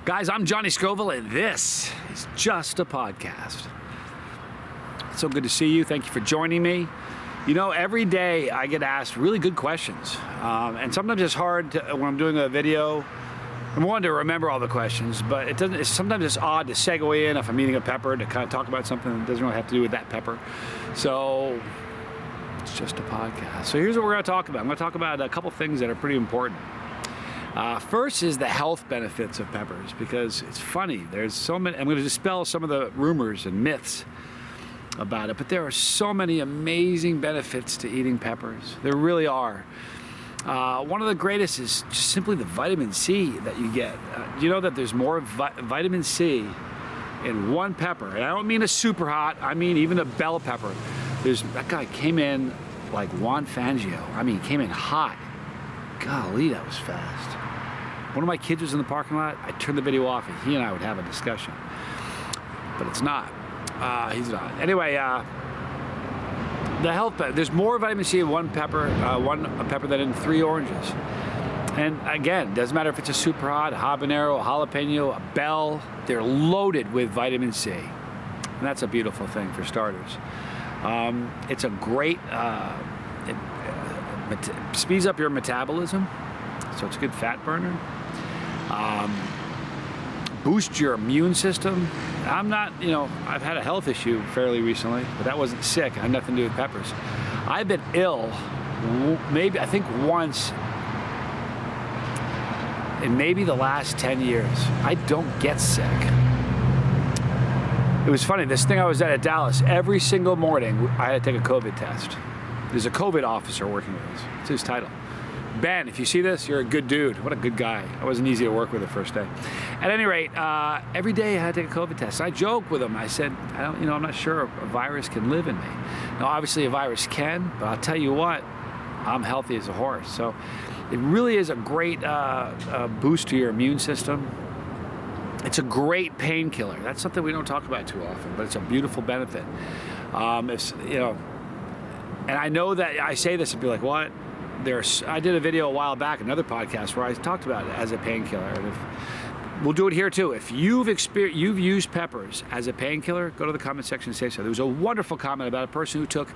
Guys, I'm Johnny Scoville, and this is just a podcast. It's so good to see you. Thank you for joining me. You know, every day I get asked really good questions, and sometimes it's hard when I'm doing a video. I'm wanting to remember all the questions, but sometimes it's odd to segue in if I'm eating a pepper to kind of talk about something that doesn't really have to do with that pepper. So it's just a podcast. So here's what we're going to talk about. I'm going to talk about a couple things that are pretty important. First is the health benefits of peppers, because it's funny. There's so many. I'm going to dispel some of the rumors and myths about it, but there are so many amazing benefits to eating peppers. There really are. One of the greatest is just simply the vitamin C that you get. You know that there's more vitamin C in one pepper, and I don't mean a super hot. I mean even a bell pepper. That guy came in like Juan Fangio. I mean, came in hot. Golly, that was fast. One of my kids was in the parking lot. I turned the video off, and he and I would have a discussion. But it's not. He's not. Anyway, the health. There's more vitamin C in one pepper than in 3 oranges. And again, doesn't matter if it's a super hot, a habanero, a jalapeno, a bell. They're loaded with vitamin C, and that's a beautiful thing for starters. It's a great. It speeds up your metabolism, so it's a good fat burner. Boosts your immune system. I've had a health issue fairly recently, but that wasn't sick. It had nothing to do with peppers. I've been ill, I think once in maybe the last 10 years. I don't get sick. It was funny, this thing I was at Dallas, every single morning I had to take a COVID test. There's a COVID officer working with us. It's his title. Ben, if you see this, you're a good dude. What a good guy. I wasn't easy to work with the first day. At any rate, every day I had to take a COVID test. I joked with him. I said, I'm not sure a virus can live in me. Now, obviously a virus can, but I'll tell you what, I'm healthy as a horse. So it really is a great boost to your immune system. It's a great painkiller. That's something we don't talk about too often, but it's a beautiful benefit. And I know that I say this and be like, what? I did a video a while back, another podcast, where I talked about it as a painkiller. And we'll do it here too. If you've used peppers as a painkiller, go to the comment section and say so. There was a wonderful comment about a person who took,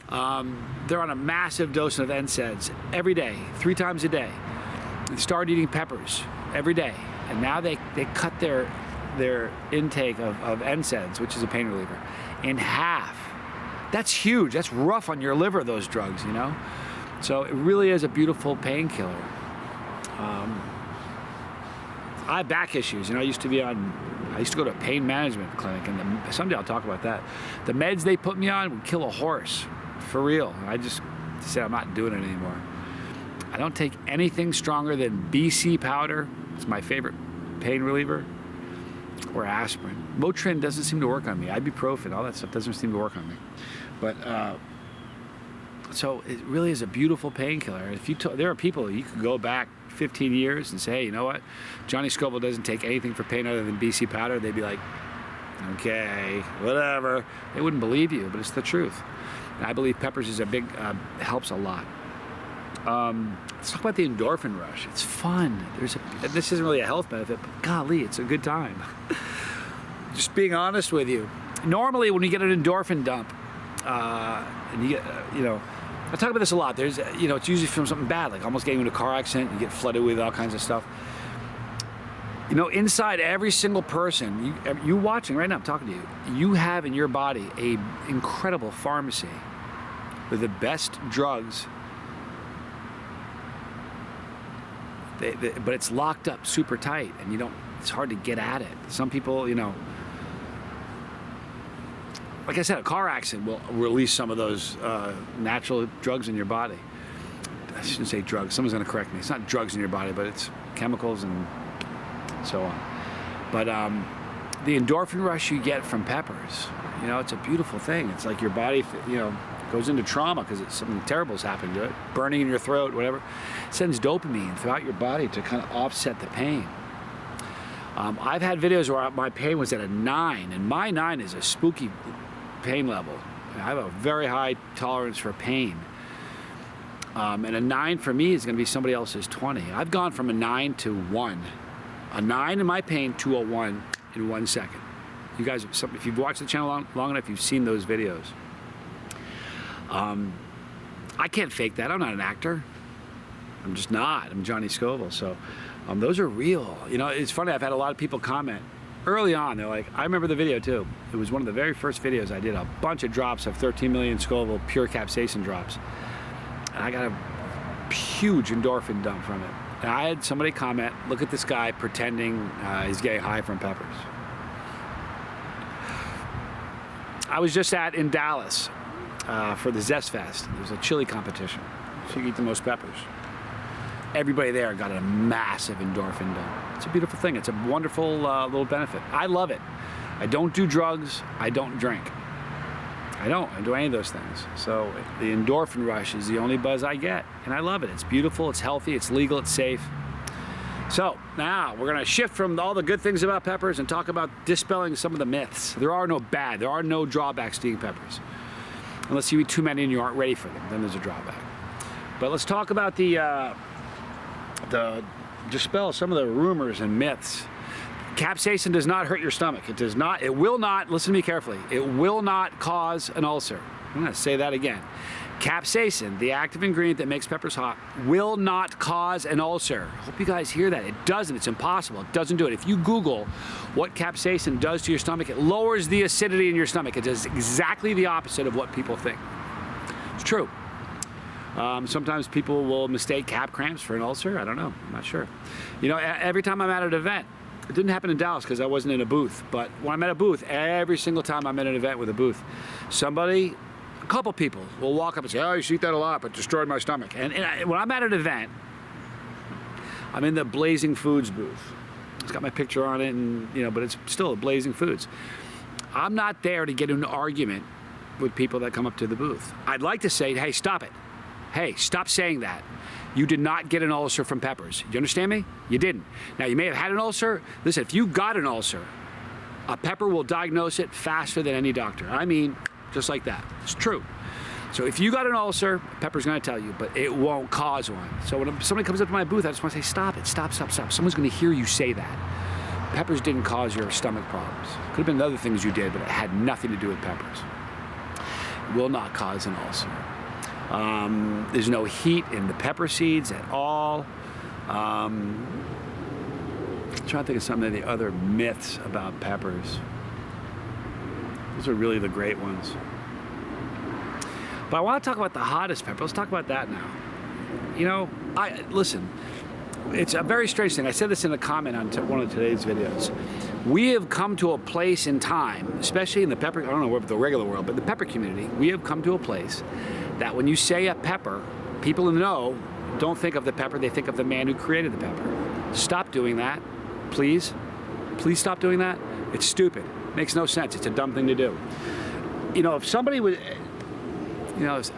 they're on a massive dose of NSAIDs every day, 3 times a day. They started eating peppers every day, and now they cut their intake of NSAIDs, which is a pain reliever, in half. That's huge. That's rough on your liver, those drugs, you know? So it really is a beautiful painkiller. I have back issues. I used to go to a pain management clinic, and someday I'll talk about that. The meds they put me on would kill a horse, for real. I just said I'm not doing it anymore. I don't take anything stronger than BC powder. It's my favorite pain reliever. Or aspirin. Motrin doesn't seem to work on me. Ibuprofen, all that stuff doesn't seem to work on me. But so it really is a beautiful painkiller. There are people, you could go back 15 years and say, hey, you know what? Johnny Scoville doesn't take anything for pain other than BC powder. They'd be like, okay, whatever. They wouldn't believe you, but it's the truth. And I believe peppers is helps a lot. Let's talk about the endorphin rush. It's fun. This isn't really a health benefit, but golly, it's a good time. Just being honest with you. Normally, when you get an endorphin dump, and you get, I talk about this a lot. There's, it's usually from something bad, like almost getting into a car accident. You get flooded with all kinds of stuff. Inside every single person, you watching right now, I'm talking to you, you have in your body a incredible pharmacy with the best drugs. But it's locked up super tight, and it's hard to get at it. Some people, like I said, a car accident will release some of those natural drugs in your body. I shouldn't say drugs. Someone's going to correct me. It's not drugs in your body, but it's chemicals and so on. But the endorphin rush you get from peppers, it's a beautiful thing. It's like your body, goes into trauma because something terrible is happening to it, burning in your throat, whatever. It sends dopamine throughout your body to kind of offset the pain. I've had videos where my pain was at a 9, and my 9 is a spooky pain level. I have a very high tolerance for pain. And a 9 for me is going to be somebody else's 20. I've gone from a 9 to 1 A 9 in my pain, 201 in 1 second. You guys, if you've watched the channel long enough, you've seen those videos. I can't fake that. I'm not an actor. I'm just not. I'm Johnny Scoville. So those are real. You know, it's funny. I've had a lot of people comment early on. They're like, I remember the video too. It was one of the very first videos I did. A bunch of drops of 13 million Scoville pure capsaicin drops. And I got a huge endorphin dump from it. And I had somebody comment, look at this guy pretending he's getting high from peppers. I was just in Dallas for the Zest Fest. It was a chili competition. So you eat the most peppers. Everybody there got a massive endorphin dump. It's a beautiful thing. It's a wonderful little benefit. I love it. I don't do drugs. I don't drink. I don't do any of those things. So the endorphin rush is the only buzz I get. And I love it. It's beautiful. It's healthy. It's legal. It's safe. So now we're going to shift from all the good things about peppers and talk about dispelling some of the myths. There are no drawbacks to eating peppers. Unless you eat too many and you aren't ready for them, then there's a drawback. But let's talk about dispel some of the rumors and myths. Capsaicin does not hurt your stomach. It does not, it will not, listen to me carefully, it will not cause an ulcer. I'm going to say that again. Capsaicin, the active ingredient that makes peppers hot, will not cause an ulcer. Hope you guys hear that. It doesn't. It's impossible. It doesn't do it. If you Google what capsaicin does to your stomach, it lowers the acidity in your stomach. It does exactly the opposite of what people think. It's true. Sometimes people will mistake cap cramps for an ulcer. I don't know. I'm not sure. You know, every time I'm at an event, it didn't happen in Dallas because I wasn't in a booth, but when I'm at a booth, every single time I'm at an event with a booth, a couple people will walk up and say, oh, you should eat that a lot, but destroyed my stomach. And when I'm at an event, I'm in the Blazing Foods booth. It's got my picture on it, and but it's still a Blazing Foods. I'm not there to get in an argument with people that come up to the booth. I'd like to say, hey, stop it. Hey, stop saying that. You did not get an ulcer from peppers. You understand me? You didn't. Now, you may have had an ulcer. Listen, if you got an ulcer, a pepper will diagnose it faster than any doctor. I mean, just like that. It's true. So if you got an ulcer, pepper's going to tell you, but it won't cause one. So when somebody comes up to my booth, I just want to say, stop it, stop. Someone's going to hear you say that. Peppers didn't cause your stomach problems. Could have been other things you did, but it had nothing to do with peppers. It will not cause an ulcer. There's no heat in the pepper seeds at all. I'm trying to think of some of the other myths about peppers. Those are really the great ones. But I want to talk about the hottest pepper. Let's talk about that now. Listen, it's a very strange thing. I said this in a comment on one of today's videos. We have come to a place in time, especially in the pepper, I don't know about the regular world, but the pepper community, we have come to a place that when you say a pepper, people in the know don't think of the pepper, they think of the man who created the pepper. Stop doing that, please. Please stop doing that. It's stupid. Makes no sense. It's a dumb thing to do. If somebody would,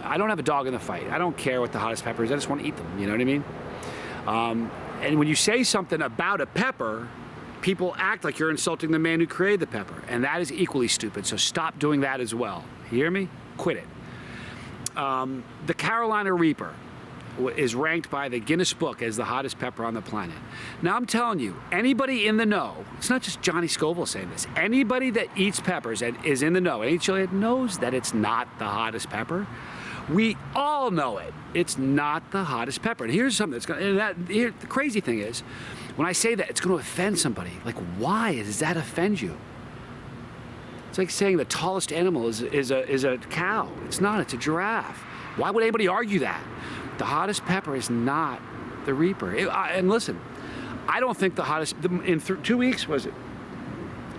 I don't have a dog in the fight. I don't care what the hottest pepper is. I just want to eat them. You know what I mean? And when you say something about a pepper, people act like you're insulting the man who created the pepper. And that is equally stupid. So stop doing that as well. You hear me? Quit it. The Carolina Reaper is ranked by the Guinness Book as the hottest pepper on the planet. Now I'm telling you, anybody in the know, it's not just Johnny Scoville saying this, anybody that eats peppers and is in the know, any Chilean knows that it's not the hottest pepper. We all know it. It's not the hottest pepper. And here's something that's going to, the crazy thing is, when I say that, it's going to offend somebody. Like, why does that offend you? It's like saying the tallest animal is a cow. It's not, it's a giraffe. Why would anybody argue that? The hottest pepper is not the Reaper. And listen, I don't think the hottest, in 2 weeks, was it?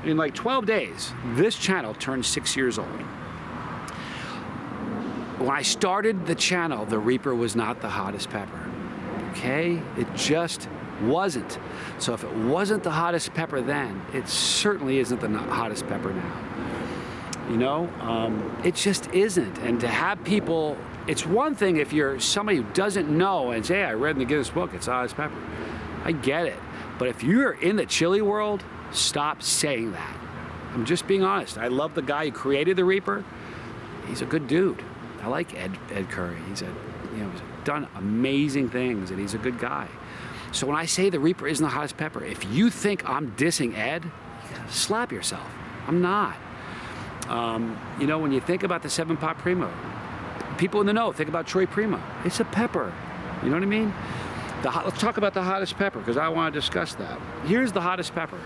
In like 12 days, this channel turned 6 years old. When I started the channel, the Reaper was not the hottest pepper. Okay? It just wasn't. So if it wasn't the hottest pepper then, it certainly isn't the hottest pepper now. It just isn't. And to have people, it's one thing if you're somebody who doesn't know and say, hey, I read in the Guinness Book, it's the hottest pepper. I get it. But if you're in the chili world, stop saying that. I'm just being honest. I love the guy who created the Reaper. He's a good dude. I like Ed Curry. He's done amazing things, and he's a good guy. So when I say the Reaper isn't the hottest pepper, if you think I'm dissing Ed, slap yourself. I'm not. When you think about the 7-pot Primo, people in the know think about Troy Primo. It's a pepper. You know what I mean? Let's talk about the hottest pepper, because I want to discuss that. Here's the hottest pepper.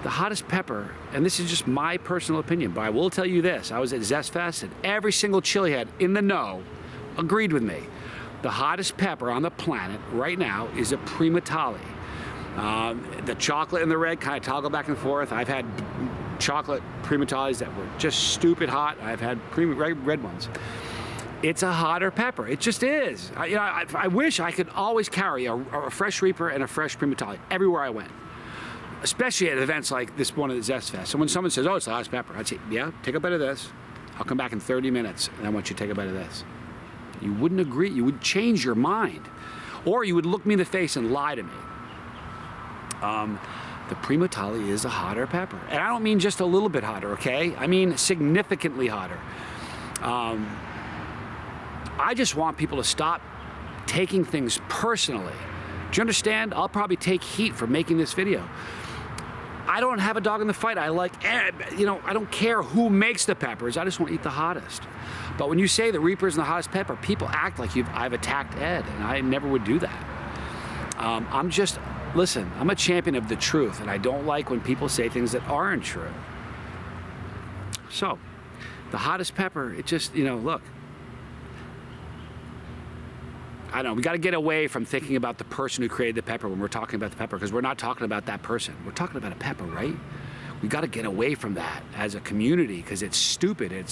The hottest pepper, and this is just my personal opinion, but I will tell you this. I was at Zest Fest, and every single chili head in the know agreed with me. The hottest pepper on the planet right now is a Primitali. The chocolate and the red kind of toggle back and forth. I've had chocolate Primitalis that were just stupid hot. I've had red ones. It's a hotter pepper. It just is. I wish I could always carry a fresh Reaper and a fresh Primitali everywhere I went, especially at events like this one at the Zest Fest. So when someone says, oh, it's the hottest pepper, I'd say, yeah, take a bite of this. I'll come back in 30 minutes, and I want you to take a bite of this. You wouldn't agree. You would change your mind. Or you would look me in the face and lie to me. The Primitali is a hotter pepper. And I don't mean just a little bit hotter, okay? I mean significantly hotter. I just want people to stop taking things personally. Do you understand? I'll probably take heat for making this video. I don't have a dog in the fight. I don't care who makes the peppers. I just want to eat the hottest. But when you say the Reaper is the hottest pepper, people act like I've attacked Ed, and I never would do that. Listen, I'm a champion of the truth, and I don't like when people say things that aren't true. So, the hottest pepper, it just, look. I don't know, we got to get away from thinking about the person who created the pepper when we're talking about the pepper, because we're not talking about that person. We're talking about a pepper, right? We got to get away from that as a community, because it's stupid. It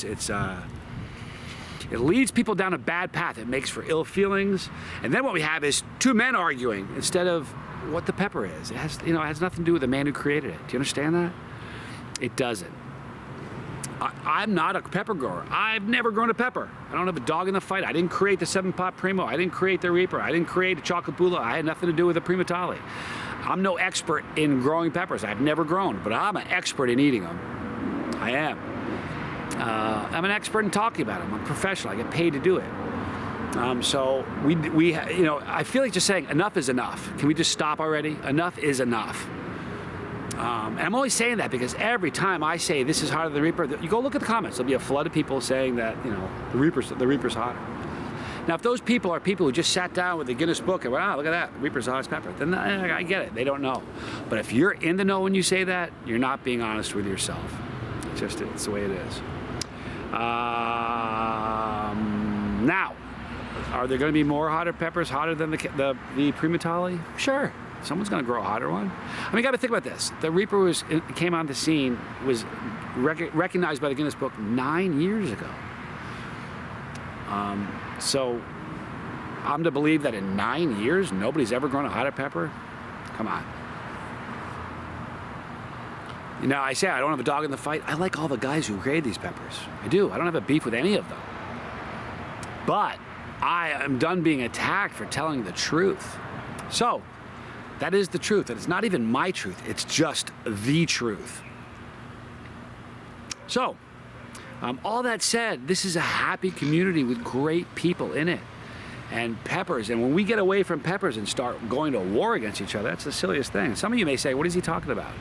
leads people down a bad path. It makes for ill feelings. And then what we have is two men arguing instead of what the pepper is. It has nothing to do with the man who created it. Do you understand that? It doesn't. I'm not a pepper grower. I've never grown a pepper. I don't have a dog in the fight. I didn't create the 7-pot Primo. I didn't create the Reaper. I didn't create the Chocolate Bula. I had nothing to do with the Primitali. I'm no expert in growing peppers. I've never grown, but I'm an expert in eating them. I am. I'm an expert in talking about them. I'm a professional. I get paid to do it. So I feel like just saying enough is enough. Can we just stop already? Enough is enough. And I'm only saying that because every time I say this is hotter than the Reaper, you go look at the comments. There'll be a flood of people saying that the Reaper's hotter. Now, if those people are people who just sat down with the Guinness Book and went, look at that, the Reaper's the hottest pepper, then I get it. They don't know. But if you're in the know when you say that, you're not being honest with yourself. It's the way it is. Now, are there going to be more hotter peppers, hotter than the Primitali? Sure. Someone's going to grow a hotter one. I mean, you got to think about this. The Reaper came on the scene, was recognized by the Guinness Book 9 years ago. So I'm to believe that in 9 years, nobody's ever grown a hotter pepper? Come on. I say I don't have a dog in the fight. I like all the guys who created these peppers. I do. I don't have a beef with any of them. But I am done being attacked for telling the truth. So, that is the truth. And it's not even my truth. It's just the truth. So, all that said, this is a happy community with great people in it. And peppers. And when we get away from peppers and start going to war against each other, that's the silliest thing. Some of you may say, what is he talking about?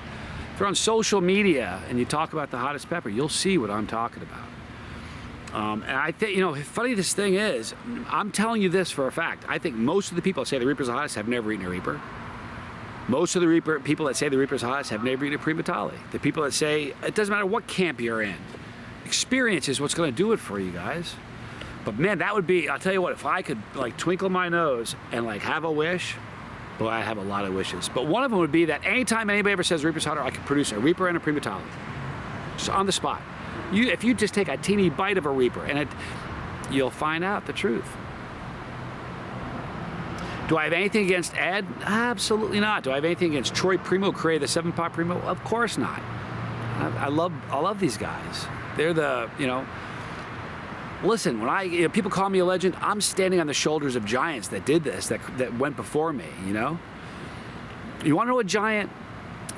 If you're on social media and you talk about the hottest pepper, you'll see what I'm talking about. And I think, funny this thing is, I'm telling you this for a fact. I think most of the people that say the Reaper's the hottest have never eaten a Reaper. Most of the people that say the Reaper's the hottest have never eaten a Primitali. The people that say, it doesn't matter what camp you're in. Experience is what's going to do it for you guys. But man, that would be, I'll tell you what, if I could twinkle my nose and have a wish, boy, I have a lot of wishes. But one of them would be that anytime anybody ever says Reaper's hotter, I could produce a Reaper and a Primitali. Just on the spot. If you just take a teeny bite of a Reaper, and you'll find out the truth. Do I have anything against Ed? Absolutely not. Do I have anything against Troy Primo, created the 7-pot Primo? Of course not. I love these guys. They're the, listen, when people call me a legend, I'm standing on the shoulders of giants that did this, that went before me, You want to know a giant?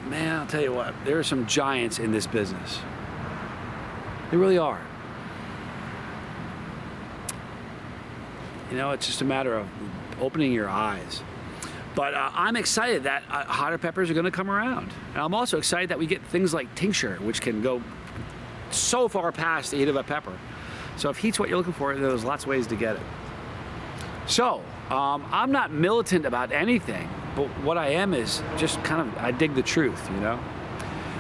Man, I'll tell you what, there are some giants in this business. They really are. It's just a matter of opening your eyes. But I'm excited that hotter peppers are going to come around. And I'm also excited that we get things like tincture, which can go so far past the heat of a pepper. So if heat's what you're looking for, there's lots of ways to get it. So I'm not militant about anything, but what I am is just I dig the truth, you know?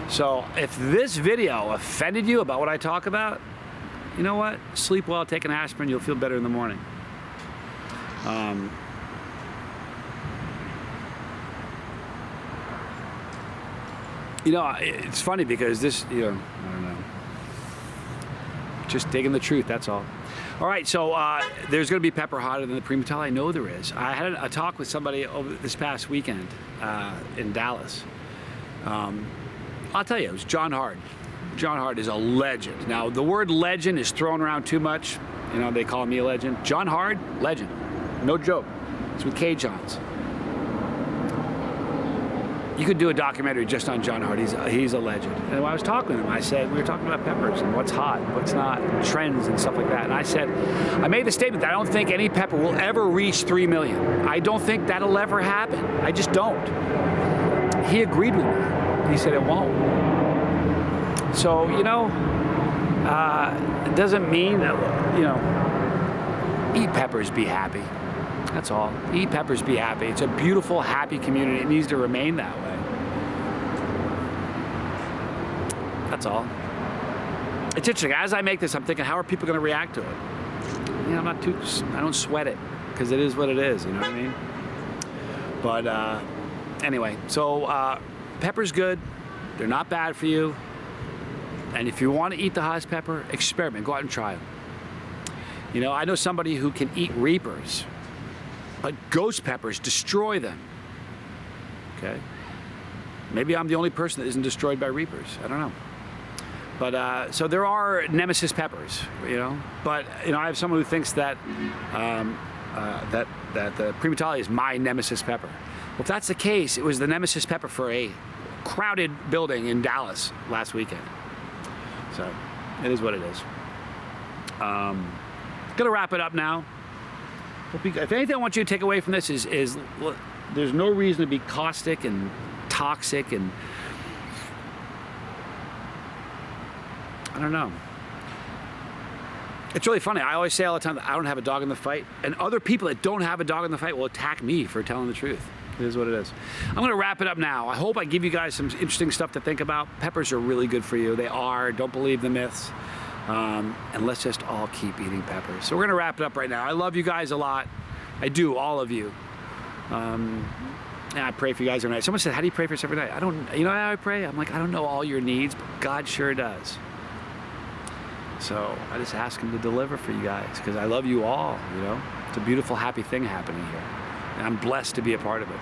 So if this video offended you about what I talk about, you know what? Sleep well, take an aspirin, you'll feel better in the morning. You know, it's funny because this, I don't know. Just digging the truth, that's all. All right, so there's going to be pepper hotter than the Primitali. I know there is. I had a talk with somebody over this past weekend in Dallas. I'll tell you, it was John Hard. John Hard is a legend. Now, the word legend is thrown around too much. You know, they call me a legend. John Hard, legend. No joke. It's with K. Johns. You could do a documentary just on John Hard. He's a legend. And when I was talking to him, I said, we were talking about peppers and what's hot, what's not, and trends and stuff like that. And I said, I made the statement that I don't think any pepper will ever reach 3 million. I don't think that'll ever happen. I just don't. He agreed with me. He said it won't. So, you know, it doesn't mean that, you know, eat peppers, be happy. That's all. Eat peppers, be happy. It's a beautiful, happy community. It needs to remain that way. That's all. It's interesting. As I make this, I'm thinking, how are people going to react to it? You know, I don't sweat it because it is what it is. You know what I mean? But anyway, so pepper's good. They're not bad for you. And if you want to eat the hottest pepper, experiment. Go out and try them. You know, I know somebody who can eat reapers, but ghost peppers destroy them. Okay? Maybe I'm the only person that isn't destroyed by reapers. I don't know. But so there are nemesis peppers, you know. But you know, I have someone who thinks that that the Primitali is my nemesis pepper. Well, if that's the case, it was the nemesis pepper for a crowded building in Dallas last weekend. So it is what it is. Gonna wrap it up now. If anything I want you to take away from this is there's no reason to be caustic and toxic and I don't know. It's really funny. I always say all the time that I don't have a dog in the fight, and other people that don't have a dog in the fight will attack me for telling the truth. It is what it is. I'm going to wrap it up now. I hope I give you guys some interesting stuff to think about. Peppers are really good for you. They are. Don't believe the myths. And let's just all keep eating peppers. So we're going to wrap it up right now. I love you guys a lot. I do, all of you. And I pray for you guys every night. Someone said, how do you pray for us every night? I don't, you know how I pray? I'm like, I don't know all your needs, but God sure does. So I just ask him to deliver for you guys because I love you all, you know. It's a beautiful, happy thing happening here. And I'm blessed to be a part of it.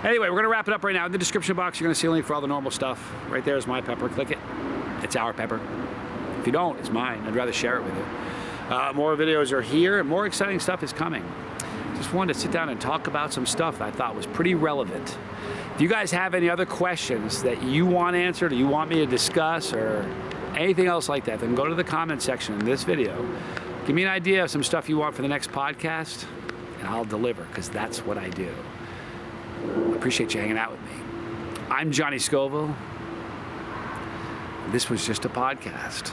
Anyway, we're going to wrap it up right now. In the description box, you're going to see a link for all the normal stuff. Right there is my pepper. Click it. It's our pepper. If you don't, it's mine. I'd rather share it with you. More videos are here, and more exciting stuff is coming. Just wanted to sit down and talk about some stuff that I thought was pretty relevant. If you guys have any other questions that you want answered, or you want me to discuss, or anything else like that, then go to the comment section in this video. Give me an idea of some stuff you want for the next podcast, and I'll deliver, because that's what I do. I appreciate you hanging out with me. I'm Johnny Scoville. This was just a podcast.